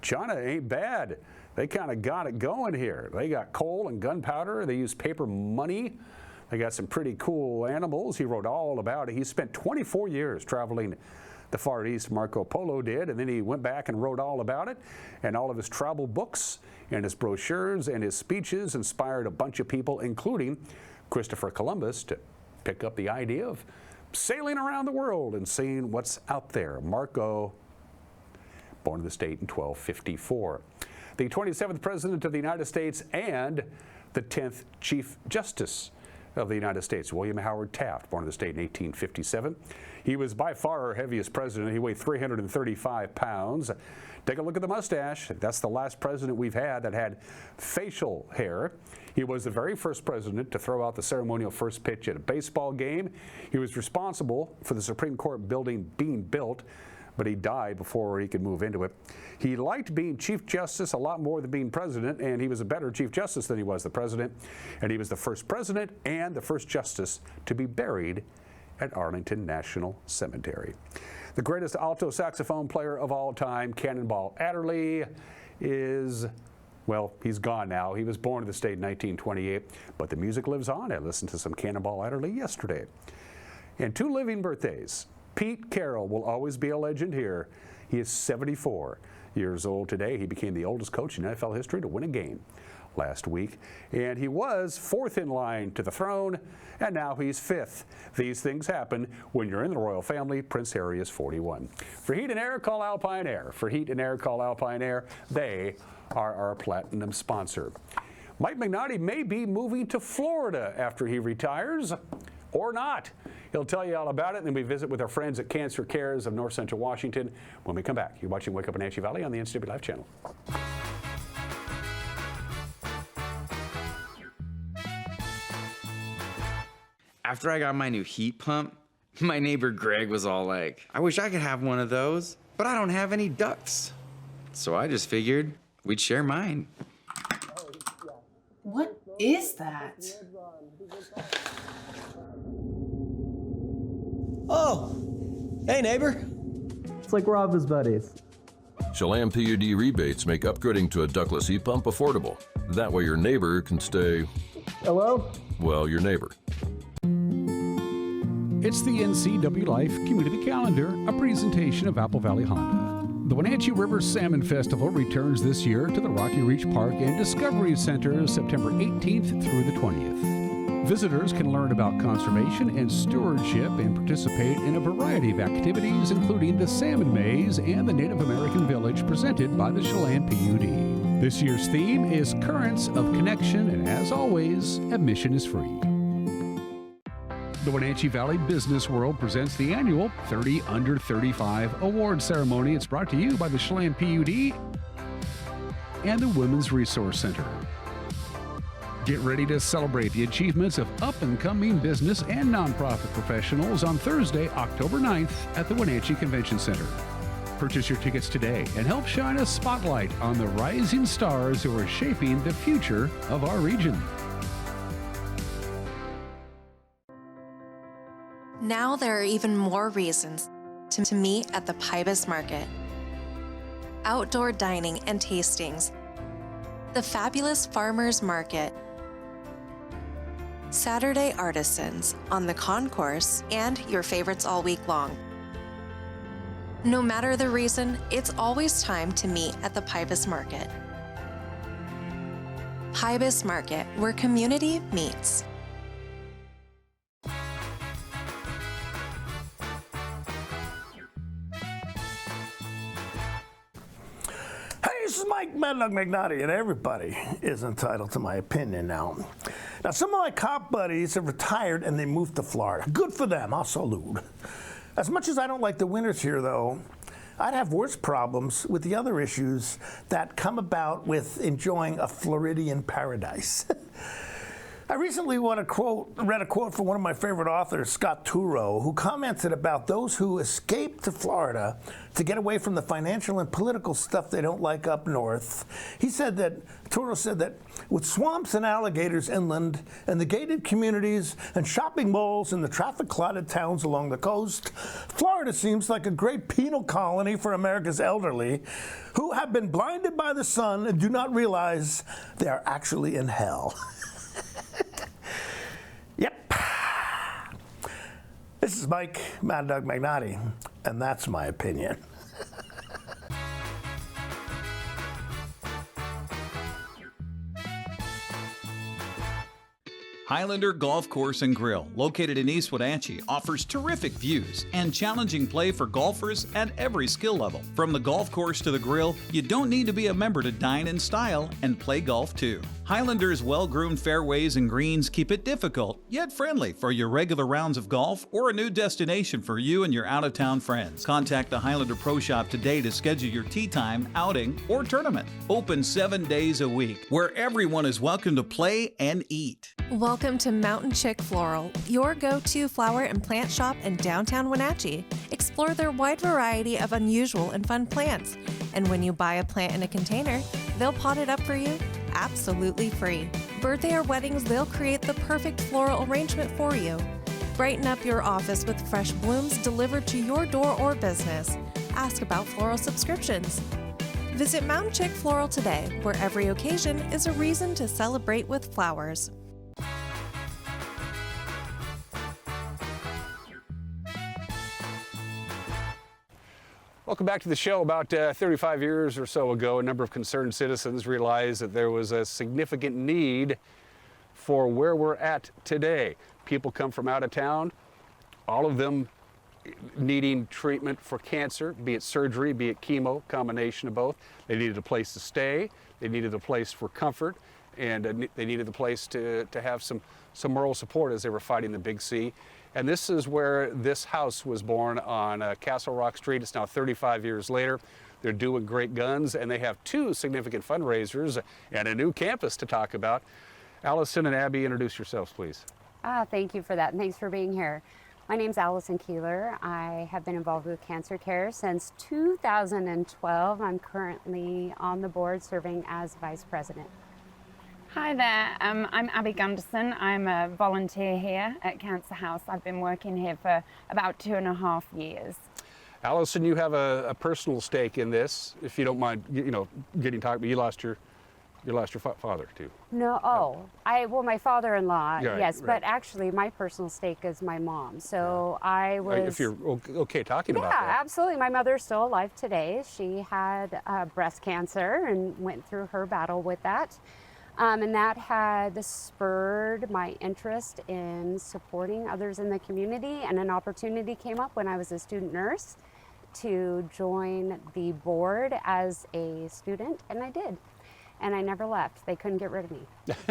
China ain't bad. They kind of got it going here. They got coal and gunpowder. They use paper money. They got some pretty cool animals. He wrote all about it. He spent 24 years traveling the Far East, Marco Polo did, and then he went back and wrote all about it. And all of his travel books and his brochures and his speeches inspired a bunch of people, including Christopher Columbus, to pick up the idea of sailing around the world and seeing what's out there. Marco, born in the state in 1254. The 27th President of the United States and the 10th Chief Justice of the United States, William Howard Taft, born in the state in 1857. He was by far our heaviest president. He weighed 335 pounds. Take a look at the mustache. That's the last president we've had that had facial hair. He was the very first president to throw out the ceremonial first pitch at a baseball game. He was responsible for the Supreme Court building being built, but he died before he could move into it. He liked being Chief Justice a lot more than being president, and he was a better Chief Justice than he was the president. And he was the first president and the first justice to be buried at Arlington National Cemetery. The greatest alto saxophone player of all time, Cannonball Adderley, is, well, he's gone now. He was born in the state in 1928, but the music lives on. I listened to some Cannonball Adderley yesterday. And two living birthdays. Pete Carroll will always be a legend here. He is 74 years old today. He became the oldest coach in NFL history to win a game last week. And he was fourth in line to the throne, and now he's fifth. These things happen when you're in the royal family. Prince Harry is 41. For heat and air, call Alpine Air. For heat and air, call Alpine Air. They are our platinum sponsor. Mike Magnotti may be moving to Florida after he retires, or not. He'll tell you all about it, and then we visit with our friends at Cancer Cares of North Central Washington when we come back. You're watching Wake Up Wenatchee Valley on the NCWLIFE channel. After I got my new heat pump, my neighbor Greg was all like, I wish I could have one of those, but I don't have any ducts. So I just figured we'd share mine. What is that? Oh, hey neighbor. It's like we're office buddies. Chelan PUD rebates make upgrading to a ductless heat pump affordable. That way your neighbor can stay, hello? Well, your neighbor. It's the NCWLIFE Community Calendar, a presentation of Apple Valley Honda. The Wenatchee River Salmon Festival returns this year to the Rocky Reach Park and Discovery Center September 18th through the 20th. Visitors can learn about conservation and stewardship and participate in a variety of activities, including the Salmon Maze and the Native American Village presented by the Chelan PUD. This year's theme is Currents of Connection, and as always, admission is free. The Wenatchee Valley Business World presents the annual 30 Under 35 award ceremony. It's brought to you by the Chelan PUD and the Women's Resource Center. Get ready to celebrate the achievements of up-and-coming business and nonprofit professionals on Thursday, October 9th at the Wenatchee Convention Center. Purchase your tickets today and help shine a spotlight on the rising stars who are shaping the future of our region. Now there are even more reasons to meet at the Pybus Market. Outdoor dining and tastings, the fabulous Farmers Market, Saturday artisans on the concourse, and your favorites all week long. No matter the reason, it's always time to meet at the Pybus Market. Pybus Market, where community meets. This is Mike Medlock Magnotti, and everybody is entitled to my opinion now. Now, some of my cop buddies have retired and they moved to Florida. Good for them, I'll salute. As much as I don't like the winters here, though, I'd have worse problems with the other issues that come about with enjoying a Floridian paradise. I recently read a quote from one of my favorite authors, Scott Turow, who commented about those who escape to Florida to get away from the financial and political stuff they don't like up north. Turow said that with swamps and alligators inland and the gated communities and shopping malls in the traffic-clotted towns along the coast, Florida seems like a great penal colony for America's elderly who have been blinded by the sun and do not realize they are actually in hell. Yep. This is Mike Mad Dog Magnotti, and that's my opinion. Highlander Golf Course and Grill, located in East Wenatchee, offers terrific views and challenging play for golfers at every skill level. From the golf course to the grill, you don't need to be a member to dine in style and play golf too. Highlander's well-groomed fairways and greens keep it difficult, yet friendly for your regular rounds of golf or a new destination for you and your out-of-town friends. Contact the Highlander Pro Shop today to schedule your tee time, outing, or tournament. Open 7 days a week, where everyone is welcome to play and eat. Welcome to Mountain Chick Floral, your go-to flower and plant shop in downtown Wenatchee. Explore their wide variety of unusual and fun plants. And when you buy a plant in a container, they'll pot it up for you absolutely free. Birthday or weddings, they'll create the perfect floral arrangement for you. Brighten up your office with fresh blooms delivered to your door or business. Ask about floral subscriptions. Visit Mountain Chick Floral today, where every occasion is a reason to celebrate with flowers. Welcome back to the show. About 35 years or so ago, a number of concerned citizens realized that there was a significant need for where we're at today. People come from out of town, all of them needing treatment for cancer, be it surgery, be it chemo, combination of both. They needed a place to stay, they needed a place for comfort, and they needed a place to have some moral support as they were fighting the Big C. And this is where this house was born on Castle Rock Street. It's now 35 years later. They're doing great guns, and they have two significant fundraisers and a new campus to talk about. Allison and Abby, introduce yourselves, please. Thank you for that, and thanks for being here. My name's Allison Keeler. I have been involved with cancer care since 2012. I'm currently on the board serving as vice president. Hi there, I'm Abby Gunderson. I'm a volunteer here at Cancer House. I've been working here for about 2.5 years. Allison, you have a personal stake in this, if you don't mind, getting talked. But you lost your father too. No, well, my father-in-law, Yeah, yes, right. But actually, my personal stake is my mom. So I was. If you're okay talking about that. Yeah, absolutely. My mother's still alive today. She had breast cancer and went through her battle with that. And that had spurred my interest in supporting others in the community, and an opportunity came up when I was a student nurse to join the board as a student, and I did. And I never left. They couldn't get rid of me.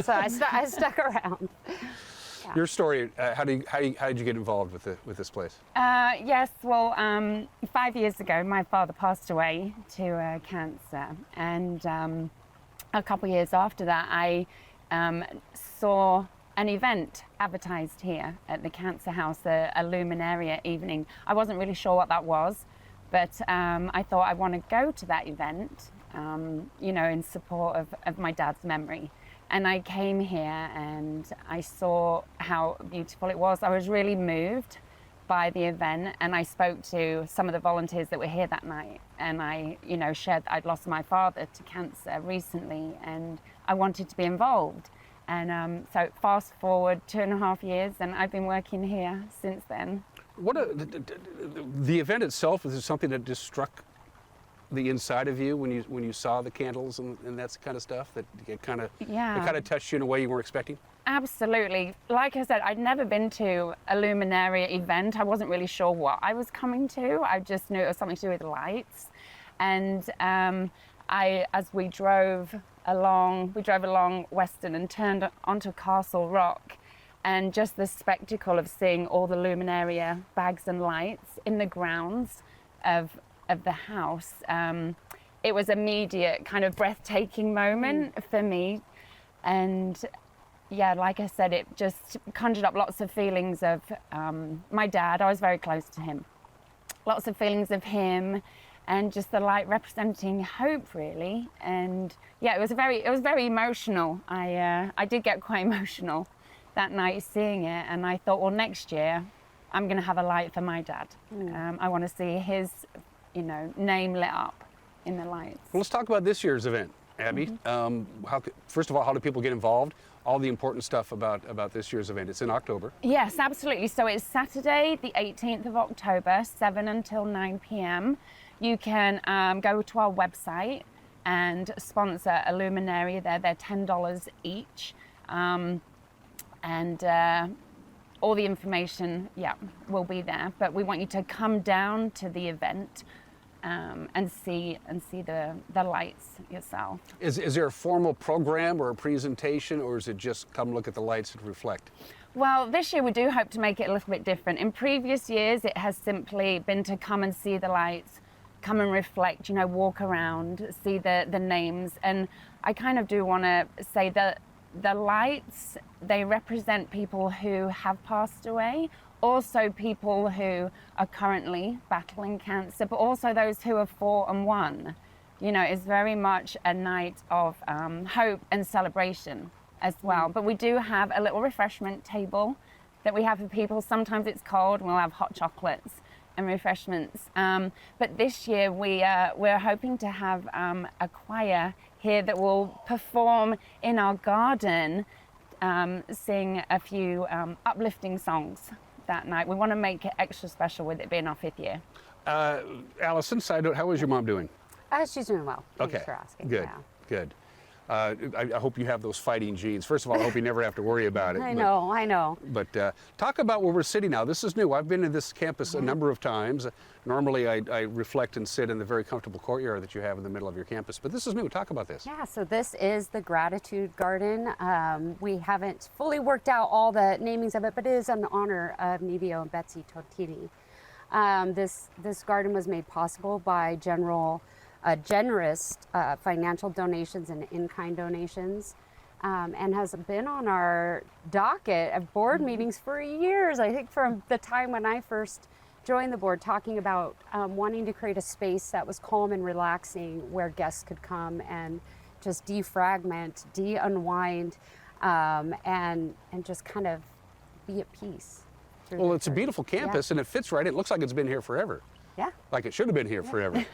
So I stuck around. Yeah. Your story, how did you get involved with this place? Yes, well, 5 years ago, my father passed away to cancer, and a couple years after that, I saw an event advertised here at the Cancer House, a Luminaria evening. I wasn't really sure what that was, but I thought I want to go to that event, in support of my dad's memory. And I came here and I saw how beautiful it was. I was really moved by the event, and I spoke to some of the volunteers that were here that night, and I shared that I'd lost my father to cancer recently and I wanted to be involved. And so fast forward 2.5 years, and I've been working here since then. The event itself, is it something that just struck the inside of you when you saw the candles and that kind of stuff, that it kind of touched you in a way you weren't expecting? Absolutely. Like I said, I'd never been to a Luminaria event. I wasn't really sure what I was coming to. I just knew it was something to do with lights. And as we drove along Western and turned onto Castle Rock, and just the spectacle of seeing all the Luminaria bags and lights in the grounds of of the house, it was immediate, kind of breathtaking moment for me. And yeah, like I said, it just conjured up lots of feelings of my dad. I was very close to him. Lots of feelings of him, and just the light representing hope, really. And yeah, it was very emotional. I did get quite emotional that night seeing it, and I thought, well, next year I'm going to have a light for my dad. I want to see his, name lit up in the lights. Well, let's talk about this year's event, Abby. First of all, how do people get involved? All the important stuff about this year's event. It's in October. Yes, absolutely. So it's Saturday, the 18th of October, 7 until 9 p.m. You can go to our website and sponsor a luminary there. They're $10 each. And all the information, will be there. But we want you to come down to the event and see the lights yourself. Is there a formal program or a presentation, or is it just come look at the lights and reflect? Well, this year we do hope to make it a little bit different. In previous years, it has simply been to come and see the lights, come and reflect, walk around, see the names. And I kind of do want to say that the lights, they represent people who have passed away, also people who are currently battling cancer, but also those who have fought and won. It's very much a night of hope and celebration as well. But we do have a little refreshment table that we have for people. Sometimes it's cold, and we'll have hot chocolates and refreshments. But this year we're hoping to have a choir here that will perform in our garden, sing a few uplifting songs that night. We want to make it extra special with it being our 5th year. Allison, side note, how is your mom doing? She's doing well. Okay. Thanks for asking. Good. Yeah. Good. I hope you have those fighting genes. First of all, I hope you never have to worry about it. I know. But talk about where we're sitting now. This is new. I've been to this campus a number of times. Normally, I reflect and sit in the very comfortable courtyard that you have in the middle of your campus. But this is new. Talk about this. Yeah, so this is the Gratitude Garden. We haven't fully worked out all the namings of it, but it is in honor of Nivio and Betsy Totini. This garden was made possible by generous financial donations and in-kind donations, and has been on our docket of board meetings for years. I think from the time when I first joined the board, talking about wanting to create a space that was calm and relaxing, where guests could come and just defragment, de-unwind, and just kind of be at peace. Well, it's a beautiful campus, and it fits right. It looks like it's been here forever. Yeah. Like it should have been here forever.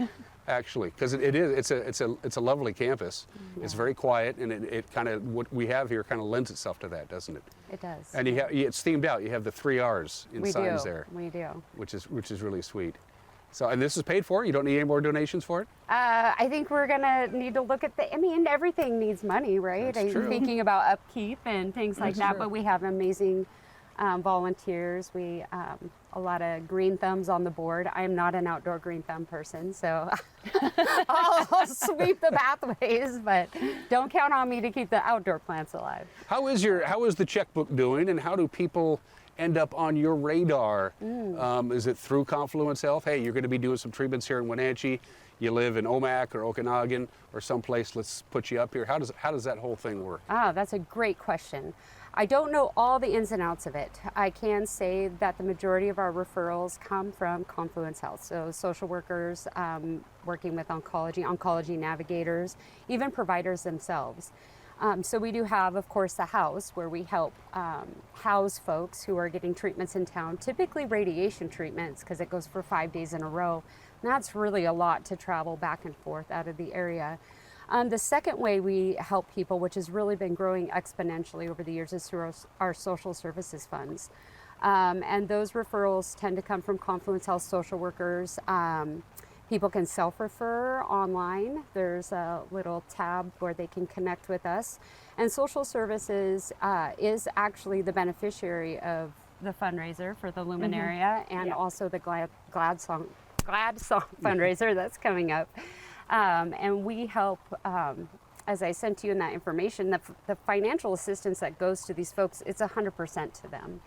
Actually, because it's a lovely campus. Yeah. It's very quiet, and it kind of, what we have here kind of lends itself to that, doesn't it? It does. And it's themed out. You have the 3 R's in signs there. We do. Which is really sweet. So, and this is paid for? You don't need any more donations for it? I think we're gonna need to look at everything needs money, right? That's true. Thinking about upkeep and things like that, true. but we have amazing volunteers. We a lot of green thumbs on the board. I am not an outdoor green thumb person, so I'll sweep the pathways, but don't count on me to keep the outdoor plants alive. How is the checkbook doing, and how do people end up on your radar? Is it through Confluence Health? Hey, you're going to be doing some treatments here in Wenatchee. You live in Omak or Okanagan or someplace. Let's put you up here. How does that whole thing work? That's a great question. I don't know all the ins and outs of it. I can say that the majority of our referrals come from Confluence Health, so social workers working with oncology navigators, even providers themselves. So we do have, of course, the house where we help house folks who are getting treatments in town, typically radiation treatments, because it goes for 5 days in a row. And that's really a lot to travel back and forth out of the area. The second way we help people, which has really been growing exponentially over the years, is through our social services funds. And those referrals tend to come from Confluence Health social workers. People can self-refer online. There's a little tab where they can connect with us. And social services is actually the beneficiary of the fundraiser for the Luminaria and also the Glad Song fundraiser that's coming up. And we help as I sent you in that information, the financial assistance that goes to these folks, it's 100% to them.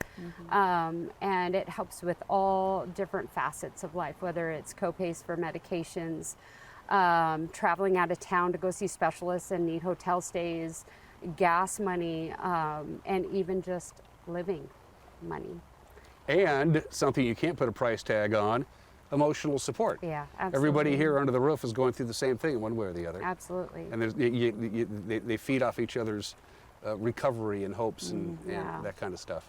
And it helps with all different facets of life, whether it's co-pays for medications, traveling out of town to go see specialists and need hotel stays, gas money, and even just living money. And something you can't put a price tag on, emotional support. Yeah, absolutely. Everybody here under the roof is going through the same thing in one way or the other. Absolutely. And they feed off each other's recovery and hopes and that kind of stuff.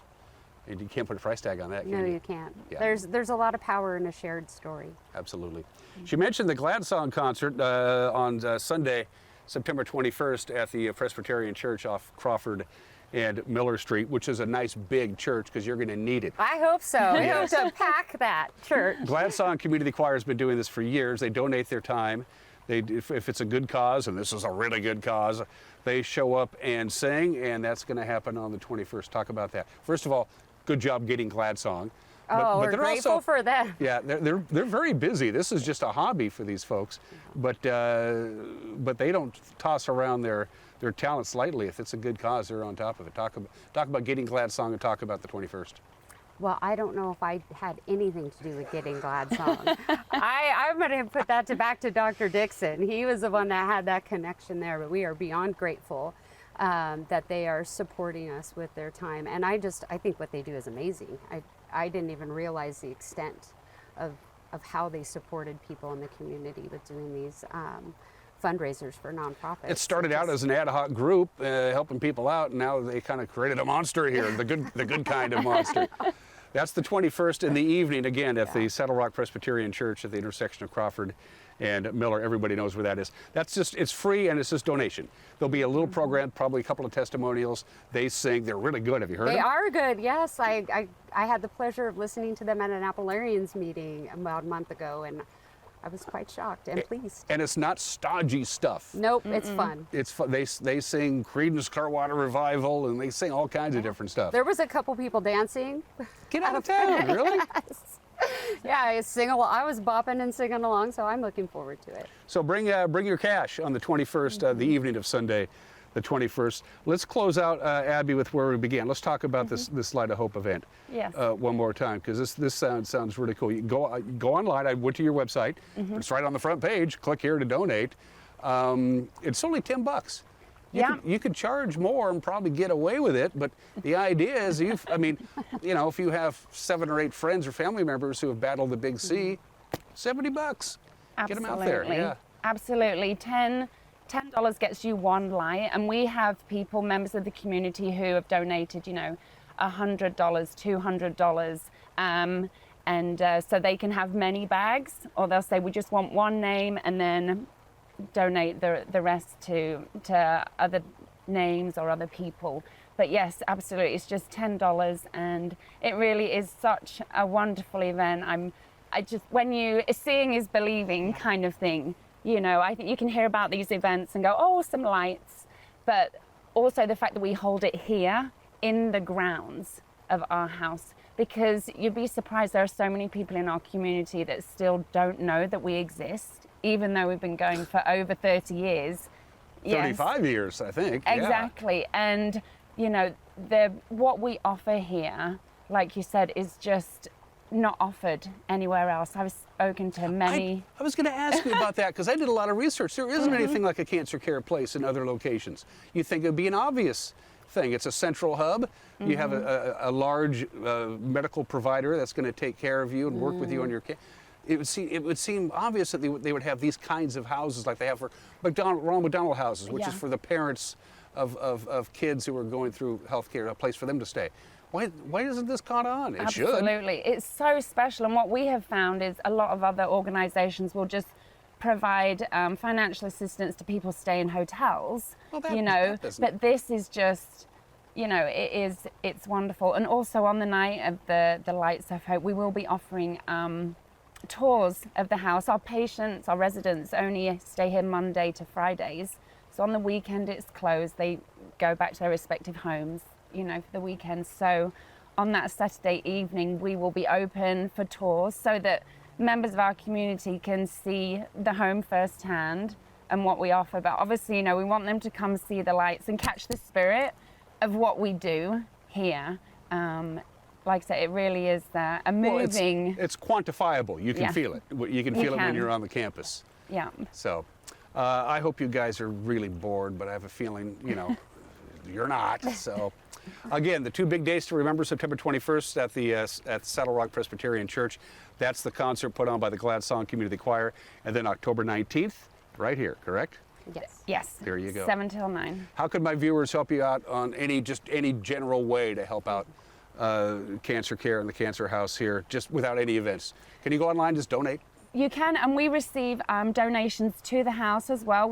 And you can't put a price tag on that, can you? No, you can't. Yeah. There's a lot of power in a shared story. Absolutely. She mentioned the Glad Song concert on Sunday, September 21st at the Presbyterian Church off Crawford and Miller Street, which is a nice big church because you're going to need it. I hope so. We hope to pack that church. Glad Song Community Choir has been doing this for years. They donate their time. If it's a good cause, and this is a really good cause, they show up and sing, and that's going to happen on the 21st. Talk about that. First of all, good job getting Glad Song. But we're grateful also, for them. Yeah, they're very busy. This is just a hobby for these folks, but they don't toss around their talents lightly. If it's a good cause, they're on top of it. Talk about getting Glad Song and talk about the 21st. Well, I don't know if I had anything to do with getting Glad Song. I'm going to put that back to Dr. Dixon. He was the one that had that connection there, but we are beyond grateful that they are supporting us with their time. And I think what they do is amazing. I didn't even realize the extent of how they supported people in the community with doing these fundraisers for nonprofits. It started out as an ad hoc group helping people out, and now they kind of created a monster here, the good kind of monster. That's the 21st in the evening, again, at the Saddle Rock Presbyterian Church at the intersection of Crawford and Miller. Everybody knows where that is. It's free, and it's just donation. There'll be a little program, probably a couple of testimonials. They sing. They're really good. Have you heard them? They are good, yes. I had the pleasure of listening to them at an Appalarians meeting about a month ago, and I was quite shocked and pleased. And it's not stodgy stuff. Nope, it's fun. It's fun. They sing Creedence Clearwater Revival, and they sing all kinds of different stuff. There was a couple people dancing. Get out of town, really? Yes. Yeah, I was bopping and singing along, so I'm looking forward to it. So bring your cash on the 21st, the evening of Sunday, the 21st. Let's close out, Abby, with where we began. Let's talk about this Light of Hope event one more time, because this sounds really cool. You can go online. I went to your website. It's right on the front page. Click here to donate. It's only $10. You could charge more and probably get away with it, but the idea is, if you have 7 or 8 friends or family members who have battled the big C, $70. Get them out there. Yeah. Absolutely. $10 gets you one light, and we have members of the community who have donated, $100, $200, and so they can have many bags, or they'll say we just want one name, and then donate the rest to other names or other people. But yes, absolutely, it's just $10, and it really is such a wonderful event. Seeing is believing kind of thing. I think you can hear about these events and go, oh, some lights, but also the fact that we hold it here in the grounds of our house, because you'd be surprised there are so many people in our community that still don't know that we exist, even though we've been going for over 30 years. 35 years, I think. Exactly. Yeah. And, what we offer here, like you said, is just not offered anywhere else. I've spoken to many. I was going to ask you about that, because I did a lot of research. There isn't anything like a cancer care place in other locations. You think it would be an obvious thing. It's a central hub. You have a large medical provider that's going to take care of you and work with you on your care. It would seem obvious that they would have these kinds of houses like they have for Ronald McDonald houses, which is for the parents of kids who are going through health care, a place for them to stay. Why isn't this caught on? It should. Absolutely. It's so special. And what we have found is a lot of other organizations will just provide financial assistance to people stay in hotels, but this is just, it's wonderful. And also on the night of the Lights of Hope, we will be offering tours of the house. Our patients, our residents only stay here Monday to Fridays. So on the weekend it's closed. They go back to their respective homes, for the weekend. So on that Saturday evening, we will be open for tours so that members of our community can see the home firsthand and what we offer. But obviously, you know, we want them to come see the lights and catch the spirit of what we do here. Like I say, it really is a moving. Well, it's quantifiable. You can feel it. You can feel it when you're on the campus. Yeah. So I hope you guys are really bored, but I have a feeling, you know, you're not. So again, the 2 big days to remember: September 21st at the at Saddle Rock Presbyterian Church. That's the concert put on by the Glad Song Community Choir. And then October 19th, right here, correct? Yes. Yes. There you go. 7 till 9. How could my viewers help you out on any general way to help out cancer care in the Cancer House here, just without any events? Can you go online, just donate? You can, and we receive donations to the house as well.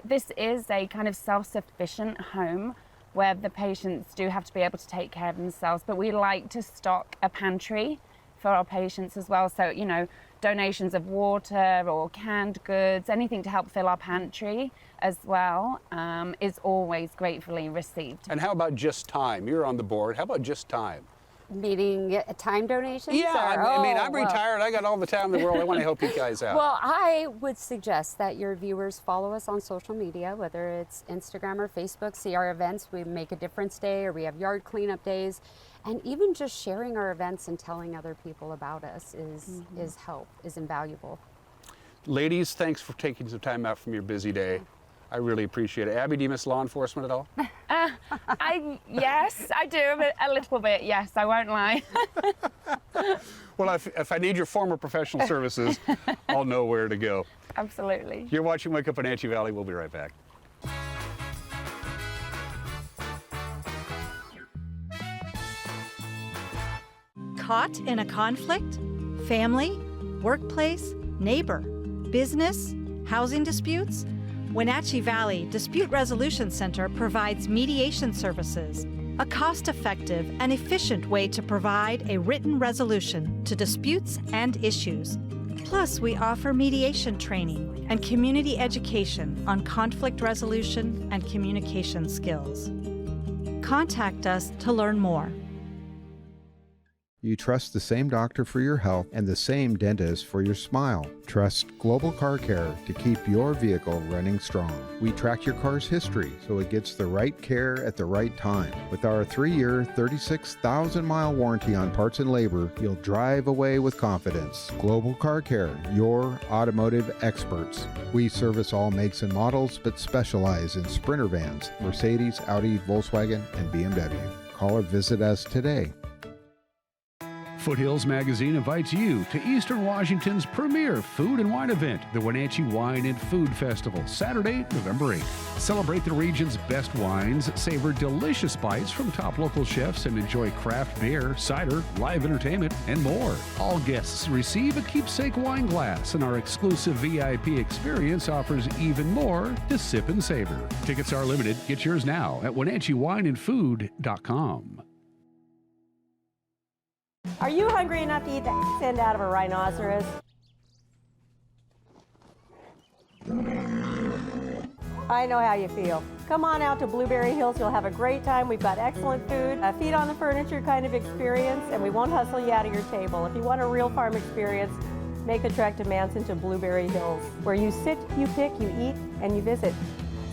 This is a kind of self-sufficient home where the patients do have to be able to take care of themselves, but we like to stock a pantry for our patients as well. So, you know, donations of water or canned goods, anything to help fill our pantry as well, is always gratefully received. And how about just time? You're on the board. How about just time? Meaning time donations? Yeah, I mean, I'm retired. I got all the time in the world. I want to help you guys out. Well, I would suggest that your viewers follow us on social media, whether it's Instagram or Facebook, see our events. We Make a Difference Day, or we have yard cleanup days. And even just sharing our events and telling other people about us is invaluable. Ladies, thanks for taking some time out from your busy day. I really appreciate it. Abby, do you miss law enforcement at all? Yes, I do, a little bit, yes, I won't lie. Well, if I need your former professional services, I'll know where to go. Absolutely. You're watching Wake Up Wenatchee Valley. We'll be right back. Caught in a conflict? Family, workplace, neighbor, business, housing disputes? Wenatchee Valley Dispute Resolution Center provides mediation services, a cost-effective and efficient way to provide a written resolution to disputes and issues. Plus, we offer mediation training and community education on conflict resolution and communication skills. Contact us to learn more. You trust the same doctor for your health and the same dentist for your smile. Trust Global Car Care to keep your vehicle running strong. We track your car's history so it gets the right care at the right time. With our 3-year, 36,000-mile warranty on parts and labor, you'll drive away with confidence. Global Car Care, your automotive experts. We service all makes and models, but specialize in Sprinter vans, Mercedes, Audi, Volkswagen, and BMW. Call or visit us today. Foothills Magazine invites you to Eastern Washington's premier food and wine event, the Wenatchee Wine and Food Festival, Saturday, November 8th. Celebrate the region's best wines, savor delicious bites from top local chefs, and enjoy craft beer, cider, live entertainment, and more. All guests receive a keepsake wine glass, and our exclusive VIP experience offers even more to sip and savor. Tickets are limited. Get yours now at WenatcheeWineandFood.com. Are you hungry enough to eat the end out of a rhinoceros? I know how you feel. Come on out to Blueberry Hills. You'll have a great time. We've got excellent food, a feet on the furniture kind of experience, and we won't hustle you out of your table. If you want a real farm experience, make the trek to Manson to Blueberry Hills, where you sit, you pick, you eat, and you visit.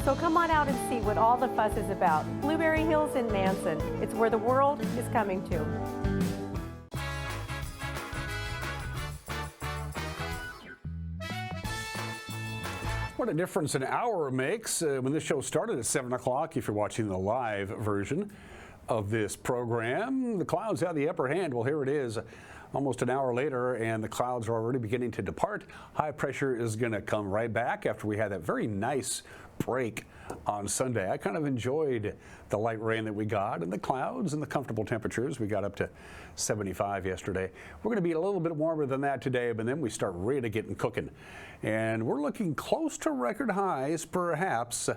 So come on out and see what all the fuss is about. Blueberry Hills in Manson. It's where the world is coming to. What a difference an hour makes when this show started at 7 o'clock. If you're watching the live version of this program, the clouds have the upper hand. Well, here it is almost an hour later, and the clouds are already beginning to depart. High pressure is going to come right back after we had that very nice break on Sunday. I kind of enjoyed the light rain that we got and the clouds and the comfortable temperatures. We got up to 75 yesterday. We're going to be a little bit warmer than that today, but then we start really getting cooking. And we're looking close to record highs, perhaps,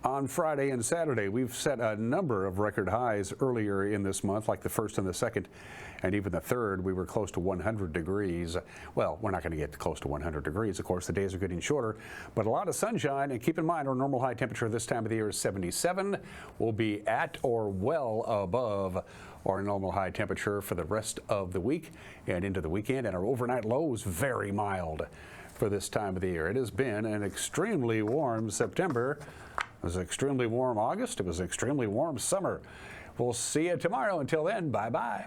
on Friday and Saturday. We've set a number of record highs earlier in this month, like the 1st and the 2nd, and even the 3rd. We were close to 100 degrees. Well, we're not going to get close to 100 degrees. Of course, the days are getting shorter, but a lot of sunshine. And keep in mind, our normal high temperature this time of the year is 77. We'll be at or well above our normal high temperature for the rest of the week and into the weekend. And our overnight low is very mild. for this time of the year. It has been an extremely warm September. It was an extremely warm August. It was an extremely warm summer. We'll see you tomorrow. Until then, bye-bye.